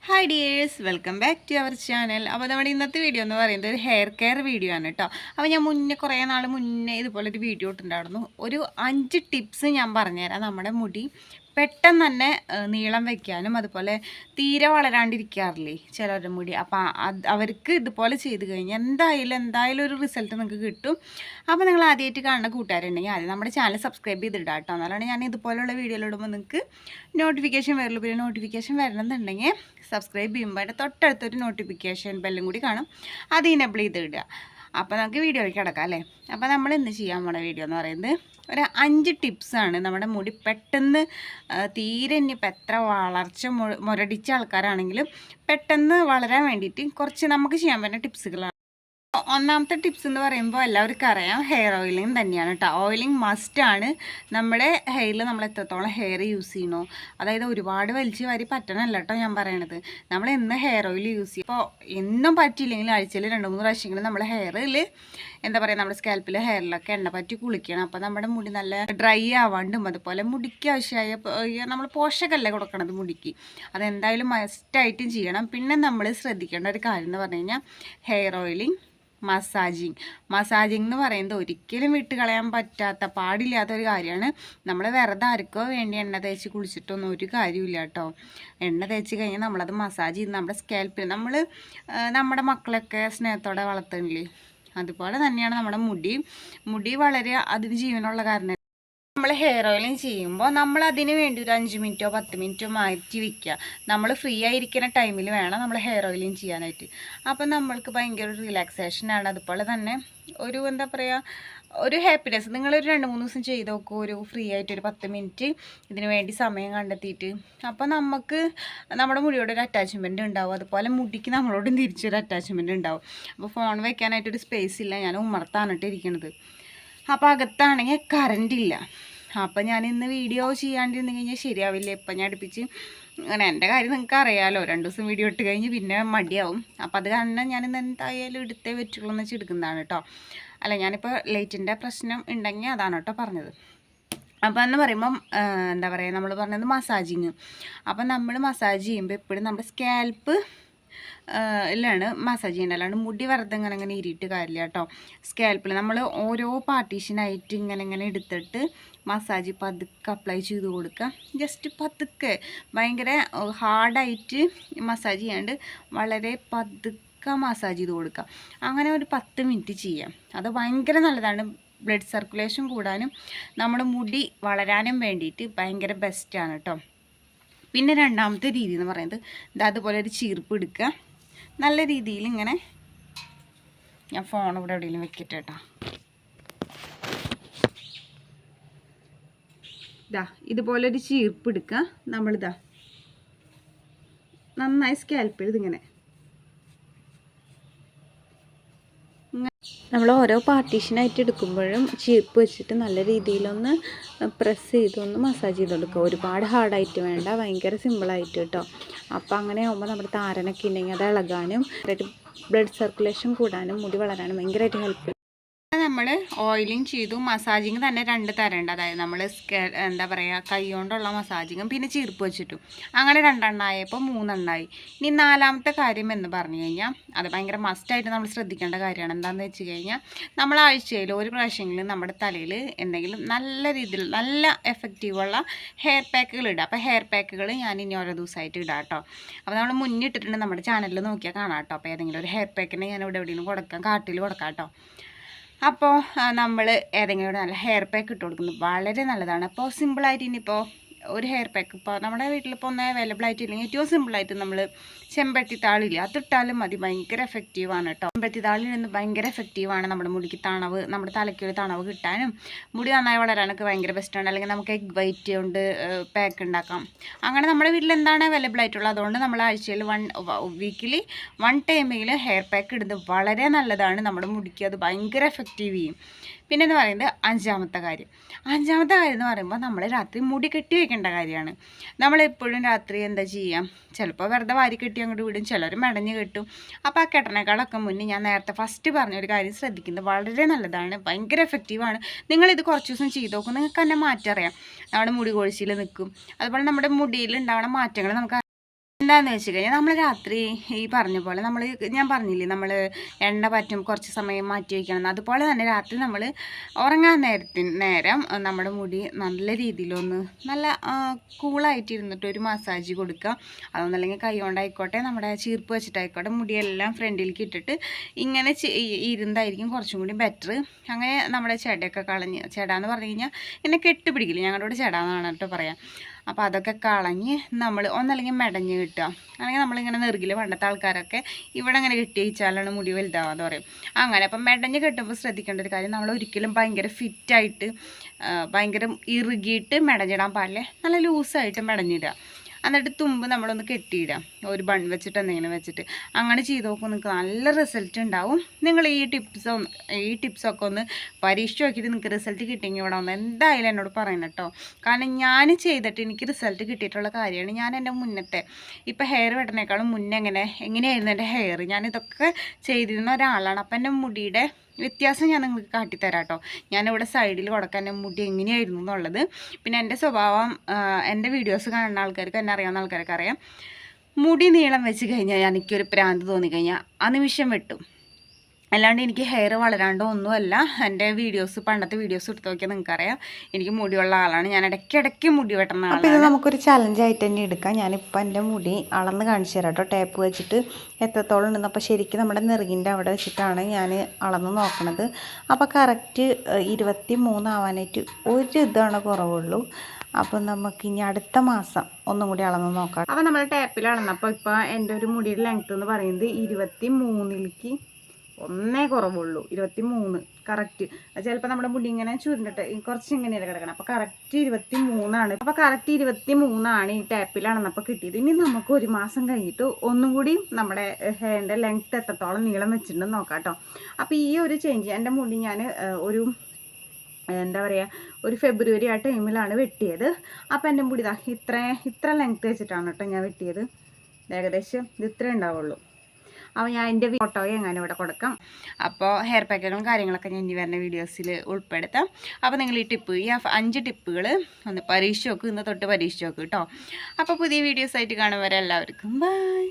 Hi dears, welcome back to our channel. അപ്പോൾ നമ്മുടെ ഇന്നത്തെ വീഡിയോ എന്ന് പറയുന്നത് ഒരു ഹെയർ കെയർ വീഡിയോ ആണ് കേട്ടോ. അപ്പോൾ ഞാൻ കുറേ നാൾ മുന്നേ ഇതുപോലെ ഒരു വീഡിയോ ഇട്ടുണ്ടായിരുന്നു. ഒരു 5 ടിപ്സ് ഞാൻ പറഞ്ഞുതരാം. നമ്മുടെ മുടി പെട്ടെന്ന് തന്നെ നീളം വയ്ക്കാനും അതുപോലെ തീരെ വളരാണ്ടിരിക്കാറില്ലേ ചിലരുടെ മുടി. അപ്പോൾ അവർക്ക് ഇതുപോലെ ചെയ്ത് കഴിഞ്ഞാൽ എന്തായാലും ഒരു റിസൾട്ട് നിങ്ങൾക്ക് കിട്ടും. അപ്പോൾ നിങ്ങൾ ആദ്യമായിട്ട് കാണുന്ന കൂട്ടുകാരുണ്ടെങ്കിൽ ആദ്യം നമ്മുടെ ചാനൽ സബ്സ്ക്രൈബ് ചെയ്തിടാം കേട്ടോ. എന്നാലാണ് ഞാൻ ഇതുപോലുള്ള വീഡിയോയിലിടുമ്പോൾ നിങ്ങൾക്ക് നോട്ടിഫിക്കേഷൻ വരുള്ളൂ. പിന്നെ നോട്ടിഫിക്കേഷൻ വരണമെന്നുണ്ടെങ്കിൽ സബ്സ്ക്രൈബ് ചെയ്യുമ്പോൾ അതിൻ്റെ തൊട്ടടുത്തൊരു നോട്ടിഫിക്കേഷൻ ബെല്ലും കൂടി കാണും, അത് ഇനേബിൾ ചെയ്തിടുക. അപ്പോൾ നമുക്ക് വീഡിയോയിലേക്ക് കിടക്കാം അല്ലേ. അപ്പോൾ നമ്മൾ ഇന്ന് ചെയ്യാൻ പോണ വീഡിയോ എന്ന് പറയുന്നത് ഒരു 5 ടിപ്സാണ്. നമ്മുടെ മുടി പെട്ടെന്ന് തീരെ ഇനിയിപ്പോൾ എത്ര വളർച്ച മുരടിച്ച ആൾക്കാരാണെങ്കിലും പെട്ടെന്ന് വളരാൻ വേണ്ടിയിട്ട് കുറച്ച് നമുക്ക് ചെയ്യാൻ പറ്റുന്ന ടിപ്സുകളാണ്. ഒന്നാമത്തെ ടിപ്സ് എന്ന് പറയുമ്പോൾ എല്ലാവർക്കും അറിയാം, ഹെയർ ഓയിലിംഗ് തന്നെയാണ് കേട്ടോ. ഓയിലിംഗ് മസ്റ്റാണ്. നമ്മുടെ ഹെയറിൽ നമ്മൾ എത്രത്തോളം ഹെയർ യൂസ് ചെയ്യണോ, അതായത് ഒരുപാട് വലിച്ച് വാരി പറ്റണമല്ല കേട്ടോ ഞാൻ പറയണത്. നമ്മൾ എന്ന് ഹെയർ ഓയിൽ യൂസ് ചെയ്യും. ഇപ്പോൾ എന്നും പറ്റിയില്ലെങ്കിൽ ആഴ്ചയിൽ 2-3 പ്രാവശ്യമെങ്കിലും നമ്മൾ ഹെയറിൽ എന്താ പറയുക, നമ്മുടെ സ്കാൽപ്പിൽ ഹെയറിലൊക്കെ എണ്ണ പറ്റി കുളിക്കണം. അപ്പോൾ നമ്മുടെ മുടി നല്ല ഡ്രൈ ആവാണ്ടും അതുപോലെ മുടിക്ക് ആവശ്യമായ നമ്മൾ പോഷകമല്ലേ കൊടുക്കണത് മുടിക്ക്, അതെന്തായാലും മസ്റ്റായിട്ടും ചെയ്യണം. പിന്നെ നമ്മൾ ശ്രദ്ധിക്കേണ്ട ഒരു കാര്യം എന്ന് പറഞ്ഞു കഴിഞ്ഞാൽ ഹെയർ ഓയിലിംഗ്, മസാജിങ് എന്ന് പറയുന്നത് ഒരിക്കലും വിട്ട് കളയാൻ പറ്റാത്ത പാടില്ലാത്തൊരു കാര്യമാണ്. നമ്മൾ വെറുതെ ആർക്കോ വേണ്ടി എണ്ണ തേച്ച് കുളിച്ചിട്ടൊന്നും ഒരു കാര്യമില്ല കേട്ടോ. എണ്ണ തേച്ച് കഴിഞ്ഞാൽ നമ്മളത് മസാജ് ചെയ്ത് നമ്മുടെ സ്കാൽപ്പിൽ നമ്മുടെ മക്കളൊക്കെ സ്നേഹത്തോടെ വളർത്തുന്നില്ലേ, അതുപോലെ തന്നെയാണ് നമ്മുടെ മുടി വളരെ അതിന് ജീവനുള്ള കാരണം. നമ്മൾ ഹെയർ ഓയിലിംഗ് ചെയ്യുമ്പോൾ നമ്മൾ അതിന് വേണ്ടി ഒരു 5 മിനിറ്റോ 10 മിനിറ്റോ മാറ്റി വയ്ക്കുക. നമ്മൾ ഫ്രീ ആയിരിക്കുന്ന ടൈമിൽ വേണം നമ്മൾ ഹെയർ ഓയിലിംഗ് ചെയ്യാനായിട്ട്. അപ്പം നമ്മൾക്ക് ഭയങ്കര ഒരു റിലാക്സേഷനാണ്. അതുപോലെ തന്നെ ഒരു എന്താ പറയുക, ഒരു ഹാപ്പിനെസ്. നിങ്ങളൊരു 2-3 ദിവസം ചെയ്ത് നോക്കൂ, ഒരു ഫ്രീ ആയിട്ടൊരു 10 മിനിറ്റ് ഇതിന് വേണ്ടി സമയം കണ്ടെത്തിയിട്ട്. അപ്പോൾ നമുക്ക് നമ്മുടെ മുടിയോട് ഒരു അറ്റാച്ച്മെൻറ്റ് ഉണ്ടാവും, അതുപോലെ മുടിക്ക് നമ്മളോടും തിരിച്ചൊരു അറ്റാച്ച്മെൻറ്റ് ഉണ്ടാവും. അപ്പോൾ ഫോൺ വയ്ക്കാനായിട്ടൊരു സ്പേസ് ഇല്ല, ഞാൻ ഉമ്മറത്താണിട്ട് ഇരിക്കുന്നത്. അപ്പോൾ അകത്താണെങ്കിൽ കറണ്ടില്ല. അപ്പോൾ ഞാൻ ഇന്ന് വീഡിയോ ചെയ്യാണ്ടിരുന്ന് കഴിഞ്ഞാൽ ശരിയാവില്ല. ഇപ്പം ഞാൻ അടുപ്പിച്ച് അങ്ങനെ എൻ്റെ കാര്യം നിങ്ങൾക്ക് അറിയാമല്ലോ, 2 ദിവസം വീഡിയോ ഇട്ട് കഴിഞ്ഞ് പിന്നെ മടിയാവും. അപ്പോൾ അത് കാരണം ഞാനിന്ന് എന്തായാലും എടുത്തേ പറ്റുള്ളൂ എന്ന് വെച്ച് എടുക്കുന്നതാണ് കേട്ടോ. അല്ല, ഞാനിപ്പോൾ ലൈറ്റിൻ്റെ പ്രശ്നം ഉണ്ടെങ്കിൽ അതാണ് കേട്ടോ പറഞ്ഞത്. അപ്പോൾ എന്ന് പറയുമ്പം എന്താ പറയുക, നമ്മൾ പറഞ്ഞത് മസാജിങ്. അപ്പം നമ്മൾ മസാജ് ചെയ്യുമ്പോൾ എപ്പോഴും നമ്മുടെ സ്കാൽപ്പ് ാണ് മസാജ് ചെയ്യേണ്ടത്, അല്ലാണ്ട് മുടി വെറുതെ ഇങ്ങനെ ഇരിയിട്ട് കാര്യമില്ല കേട്ടോ. സ്കാൽപ്പിൽ നമ്മൾ ഓരോ പാർട്ടീഷനായിട്ട് ഇങ്ങനെ എടുത്തിട്ട് മസാജ് പതുക്കെ അപ്ലൈ ചെയ്ത് കൊടുക്കുക. ജസ്റ്റ് പതുക്കെ, ഭയങ്കര ഹാർഡായിട്ട് മസാജ് ചെയ്യാണ്ട് വളരെ പതുക്കെ മസാജ് ചെയ്ത് കൊടുക്കുക. അങ്ങനെ ഒരു 10 മിനിറ്റ് ചെയ്യാം. അത് ഭയങ്കര നല്ലതാണ്. ബ്ലഡ് സർക്കുലേഷൻ കൂടാനും നമ്മുടെ മുടി വളരാനും വേണ്ടിയിട്ട് ഭയങ്കര ബെസ്റ്റാണ് കേട്ടോ. പിന്നെ രണ്ടാമത്തെ രീതി എന്ന് പറയുന്നത് അതുപോലെ ഒരു ചീർപ്പ് എടുക്കുക, നല്ല രീതിയിൽ ഇങ്ങനെ. ഞാൻ ഫോൺ ഇവിടെ എവിടെയെങ്കിലും വെക്കട്ടെ കേട്ടോ. ഇതുപോലൊരു ചീർപ്പ് എടുക്കുക. നമ്മളിതാ നന്നായി സ്കാൽപ്പിൽ ഇതിങ്ങനെ നമ്മൾ ഓരോ പാർട്ടീഷനായിട്ട് എടുക്കുമ്പോഴും ചീർപ്പ് വെച്ചിട്ട് നല്ല രീതിയിലൊന്ന് പ്രസ് ചെയ്തൊന്ന് മസാജ് ചെയ്ത് കൊടുക്കുക. ഒരുപാട് ഹാർഡായിട്ട് വേണ്ട, ഭയങ്കര സിമ്പിളായിട്ട് കേട്ടോ. അപ്പോൾ അങ്ങനെ ആകുമ്പോൾ നമ്മുടെ താരനൊക്കെ ഉണ്ടെങ്കിൽ അത് ഇളകാനും ബ്ലഡ് സർക്കുലേഷൻ കൂടാനും മുടി വളരാനും ഭയങ്കരമായിട്ട് ഹെൽപ്പ് ചെയ്യും. നമ്മൾ ഓയിലിംഗ് ചെയ്തു, മസാജിങ് തന്നെ 2 തരമുണ്ട്. അതായത് നമ്മൾ എന്താ പറയുക, കൈ കൊണ്ടുള്ള മസാജിങ്ങും പിന്നെ ചീർപ്പ് വെച്ചിട്ടും. അങ്ങനെ 2 എണ്ണമായപ്പോൾ 3 എണ്ണമായി. ഇനി 4ാമത്തെ കാര്യം എന്ന് പറഞ്ഞു കഴിഞ്ഞാൽ അത് ഭയങ്കര മസ്റ്റായിട്ട് നമ്മൾ ശ്രദ്ധിക്കേണ്ട കാര്യമാണ്. എന്താണെന്ന് വെച്ച് കഴിഞ്ഞാൽ നമ്മൾ ആഴ്ചയിൽ ഒരു പ്രാവശ്യമെങ്കിലും നമ്മുടെ തലയിൽ എന്തെങ്കിലും നല്ല രീതിയിൽ നല്ല എഫക്റ്റീവുള്ള ഹെയർ പാക്കുകൾ ഇടുക. അപ്പോൾ ഹെയർ പാക്കുകൾ ഞാൻ ഇനി ഓരോ ദിവസമായിട്ട് ഇടാം കേട്ടോ. അപ്പോൾ നമ്മൾ മുന്നിട്ടിട്ടുണ്ട്, നമ്മുടെ ചാനലിൽ നോക്കിയാൽ കാണാം കേട്ടോ. അപ്പോൾ ഏതെങ്കിലും ഒരു ഹെയർ പാക്കിനെ ഞാൻ ഇവിടെ എവിടെയെങ്കിലും കൊടുക്കാം, കാട്ടിൽ കൊടുക്കാം കേട്ടോ. അപ്പോൾ നമ്മൾ ഏതെങ്കിലും ഒരു നല്ല ഹെയർ പാക്ക് ഇട്ട് കൊടുക്കുന്നത് വളരെ നല്ലതാണ്. അപ്പോൾ സിമ്പിളായിട്ട് ഇനിയിപ്പോൾ ഒരു ഹെയർ പാക്ക് ഇപ്പോൾ നമ്മുടെ വീട്ടിലിപ്പോൾ ഒന്നും അവൈലബിൾ ആയിട്ടില്ലെങ്കിൽ ഏറ്റവും സിമ്പിളായിട്ട് നമ്മൾ ചെമ്പരത്തിത്താളില്ലേ, അതിട്ടാലും മതി. ഭയങ്കര എഫക്റ്റീവാണ് കേട്ടോ. ചെമ്പരത്തിത്താളിൽ നിന്ന് ഭയങ്കര എഫക്റ്റീവാണ്. നമ്മുടെ മുടിക്ക് തണവ്, നമ്മുടെ തലയ്ക്കൊരു തണവ് കിട്ടാനും മുടി നന്നായി വളരാനൊക്കെ ഭയങ്കര ബെസ്റ്റാണ്. അല്ലെങ്കിൽ നമുക്ക് എഗ് വൈറ്റ് കൊണ്ട് പാക്ക് ഉണ്ടാക്കാം. അങ്ങനെ നമ്മുടെ വീട്ടിൽ എന്താണ് അവൈലബിൾ ആയിട്ടുള്ളത്, അതുകൊണ്ട് നമ്മൾ ആഴ്ചയിൽ വീക്കിലി 1 ടൈമെങ്കിലും ഹെയർ പാക്ക് ഇടുന്നത് വളരെ നല്ലതാണ്. നമ്മുടെ മുടിക്ക് അത് ഭയങ്കര എഫക്റ്റീവ് ചെയ്യും. പിന്നെ എന്ന് പറയുന്നത് അഞ്ചാമത്തെ കാര്യം എന്ന് പറയുമ്പോൾ നമ്മൾ രാത്രി മുടി കെട്ടി വയ്ക്കേണ്ട കാര്യമാണ്. നമ്മളെപ്പോഴും രാത്രി എന്താ ചെയ്യാം, ചിലപ്പോൾ വെറുതെ വാരി കെട്ടി അങ്ങോട്ട് വിടും, ചിലർ മെടഞ്ഞ് കെട്ടും. അപ്പോൾ ആ കെട്ടണേക്കാളൊക്കെ മുന്നേ ഞാൻ നേരത്തെ ഫസ്റ്റ് പറഞ്ഞൊരു കാര്യം ശ്രദ്ധിക്കുന്നത് വളരെ നല്ലതാണ്, ഭയങ്കര എഫക്റ്റീവാണ്. നിങ്ങളിത് കുറച്ച് ദിവസം ചെയ്ത് നോക്കും, നിങ്ങൾക്ക് തന്നെ മാറ്റം അറിയാം. നമ്മുടെ മുടി കൊഴിച്ചിൽ നിൽക്കും, അതുപോലെ നമ്മുടെ മുടിയിൽ ഉണ്ടാവുന്ന മാറ്റങ്ങൾ നമുക്ക് എന്താണെന്ന് വെച്ച് കഴിഞ്ഞാൽ നമ്മൾ രാത്രി ഈ പറഞ്ഞ പോലെ ഞാൻ പറഞ്ഞില്ലേ നമ്മൾ എണ്ണ പറ്റും കുറച്ച് സമയം മാറ്റി വയ്ക്കണം. അതുപോലെ തന്നെ രാത്രി നമ്മൾ ഉറങ്ങാൻ നേരം നമ്മുടെ മുടി നല്ല രീതിയിലൊന്ന് നല്ല കൂളായിട്ടിരുന്നിട്ട് ഒരു മസാജ് കൊടുക്കുക. അതൊന്നല്ലെങ്കിൽ കൈ കൊണ്ടായിക്കോട്ടെ നമ്മുടെ ചീർപ്പ് വെച്ചിട്ടായിക്കോട്ടെ മുടിയെല്ലാം ഫ്രണ്ടിലേക്ക് ഇട്ടിട്ട് ഇങ്ങനെ ഇരുന്നായിരിക്കും കുറച്ചും കൂടി ബെറ്റർ. അങ്ങനെ നമ്മുടെ ചെടയൊക്കെ കളഞ്ഞ്, ചെടാന്ന് പറഞ്ഞു കഴിഞ്ഞാൽ എന്നെ കെട്ടുപിടിക്കില്ല, ഞങ്ങളുടെ ഇവിടെ ചെടാന്നാണ് കേട്ടോ പറയാം. അപ്പോൾ അതൊക്കെ കളഞ്ഞ് നമ്മൾ ഒന്നല്ലെങ്കിൽ മെടഞ്ഞ് കിട്ടുക, അല്ലെങ്കിൽ നമ്മളിങ്ങനെ നെറുകിൽ പണ്ടത്തെ ആൾക്കാരൊക്കെ ഇവിടെ ഇങ്ങനെ കെട്ടി വെച്ചാലാണ് മുടി വലുതാവാന്ന് പറയും. അങ്ങനെ അപ്പം മെടഞ്ഞ് കെട്ടുമ്പോൾ ശ്രദ്ധിക്കേണ്ട ഒരു കാര്യം, നമ്മൾ ഒരിക്കലും ഭയങ്കര ഫിറ്റായിട്ട് ഭയങ്കര ഇറുകിയിട്ട് മെടഞ്ഞിടാൻ പാടില്ല. നല്ല ലൂസായിട്ട് മെടഞ്ഞിടുക. എന്നിട്ട് തുമ്പ് നമ്മളൊന്ന് കെട്ടിയിടാം, ഒരു ബൺ വെച്ചിട്ട് എന്തെങ്കിലും വെച്ചിട്ട്. അങ്ങനെ ചെയ്ത് നോക്കുമ്പോൾ നിങ്ങൾക്ക് നല്ല റിസൾട്ട് ഉണ്ടാവും. നിങ്ങൾ ഈ ടിപ്സൊക്കെ ഒന്ന് പരീക്ഷിച്ച് നോക്കിയിട്ട് നിങ്ങൾക്ക് റിസൾട്ട് കിട്ടിയെങ്കിൽ ഇവിടെ ഒന്ന് എന്തായാലും എന്നോട് പറയണം കേട്ടോ. കാരണം ഞാൻ ചെയ്തിട്ട് എനിക്ക് റിസൾട്ട് കിട്ടിയിട്ടുള്ള കാര്യമാണ്. ഞാൻ എൻ്റെ മുന്നത്തെ ഇപ്പോൾ ഹെയർ വെട്ടണേക്കാളും മുന്നേ എങ്ങനെയായിരുന്നു എൻ്റെ ഹെയർ, ഞാനിതൊക്കെ ചെയ്തിരുന്ന ഒരാളാണ്. അപ്പം എൻ്റെ മുടിയുടെ വ്യത്യാസം ഞാൻ നിങ്ങൾക്ക് കാട്ടിത്തരാം കേട്ടോ. ഞാനിവിടെ സൈഡിൽ കൊടുക്കാൻ എൻ്റെ മുടി എങ്ങനെയായിരുന്നു എന്നുള്ളത്. പിന്നെ എൻ്റെ സ്വഭാവം എൻ്റെ വീഡിയോസ് കാണുന്ന ആൾക്കാർക്ക്, എന്നെ അറിയാവുന്ന ആൾക്കാർക്ക് അറിയാം. മുടി നീളം വെച്ച് കഴിഞ്ഞാൽ എനിക്കൊരു പ്രാന്ത് തോന്നിക്കഴിഞ്ഞാൽ ആ നിമിഷം വെട്ടും. അല്ലാണ്ട് എനിക്ക് ഹെയർ വളരാണ്ടോ ഒന്നുമല്ല. എൻ്റെ പണ്ടത്തെ വീഡിയോസ് എടുത്ത് നോക്കിയാൽ നിങ്ങൾക്കറിയാം എനിക്ക് മുടിയുള്ള ആളാണ്. ഞാൻ ഇടയ്ക്കിടയ്ക്ക് മുടി വെട്ടുന്ന ആളാണ്. അപ്പോൾ ഇത് നമുക്കൊരു ചലഞ്ചായിട്ട് തന്നെ എടുക്കാം. ഞാനിപ്പോൾ എൻ്റെ മുടി അളന്ന് കാണിച്ചു തരാം കേട്ടോ, ടേപ്പ് വെച്ചിട്ട് എത്രത്തോളം ഉണ്ടെന്ന്. അപ്പോൾ ശരിക്കും നമ്മുടെ നെറുകിൻ്റെ അവിടെ വെച്ചിട്ടാണ് ഞാൻ അളന്ന് നോക്കണത്. അപ്പോൾ കറക്റ്റ് 23 ആവാനായിട്ട് ഒരു ഇതാണ് കുറവുള്ളൂ. അപ്പോൾ നമുക്കിനി അടുത്ത മാസം ഒന്നും കൂടി അളന്ന് നോക്കാം. അപ്പോൾ നമ്മൾ ടേപ്പിൽ അളന്നപ്പോൾ ഇപ്പോൾ എൻ്റെ ഒരു മുടിയുടെ ലെങ്ത്ത് എന്ന് പറയുന്നത് 23ലേക്ക് 1 കുറവുള്ളൂ. 23 കറക്റ്റ്. ചിലപ്പോൾ നമ്മുടെ മുടി ഇങ്ങനെ ചുരുണ്ടിട്ട് കുറച്ച് ഇങ്ങനെയല്ല കിടക്കണം. അപ്പോൾ കറക്റ്റ് 23 അപ്പോൾ കറക്റ്റ് 23 ഈ ടാപ്പിലാണെന്നപ്പോൾ കിട്ടിയത്. ഇനി നമുക്ക് ഒരു മാസം കഴിഞ്ഞിട്ട് ഒന്നും കൂടി നമ്മുടെ ഹെയറിൻ്റെ ലെങ്ത്ത് എത്രത്തോളം നീളം വെച്ചിട്ടുണ്ടെന്ന് നോക്കാം കേട്ടോ. അപ്പോൾ ഈ ഒരു ചേഞ്ച് എൻ്റെ മുടി ഞാൻ ഒരു എന്താ പറയുക ഒരു ഫെബ്രുവരി ആ ടൈമിലാണ് വെട്ടിയത്. അപ്പോൾ എൻ്റെ മുടി ഇത്ര ലെങ്ത്ത് വെച്ചിട്ടാണ് കേട്ടോ ഞാൻ വെട്ടിയത്. ഏകദേശം ഇത് ഇത്രേ ഉണ്ടാവുള്ളൂ. അപ്പോൾ ഞാൻ എൻ്റെ ഫോട്ടോ എങ്ങനെ ഇവിടെ കൊടുക്കാം. അപ്പോൾ ഹെയർ പാക്കുകളും കാര്യങ്ങളൊക്കെ ഞാൻ ഇനി വരുന്ന വീഡിയോസിൽ ഉൾപ്പെടുത്താം. അപ്പോൾ നിങ്ങൾ ഈ 5 ടിപ്പുകൾ ഒന്ന് പരീക്ഷിച്ച് നോക്കും, ഇന്ന് തൊട്ട് പരീക്ഷിച്ച് നോക്കും കേട്ടോ. അപ്പോൾ പുതിയ വീഡിയോസായിട്ട് കാണും വരെ എല്ലാവർക്കും ബൈ.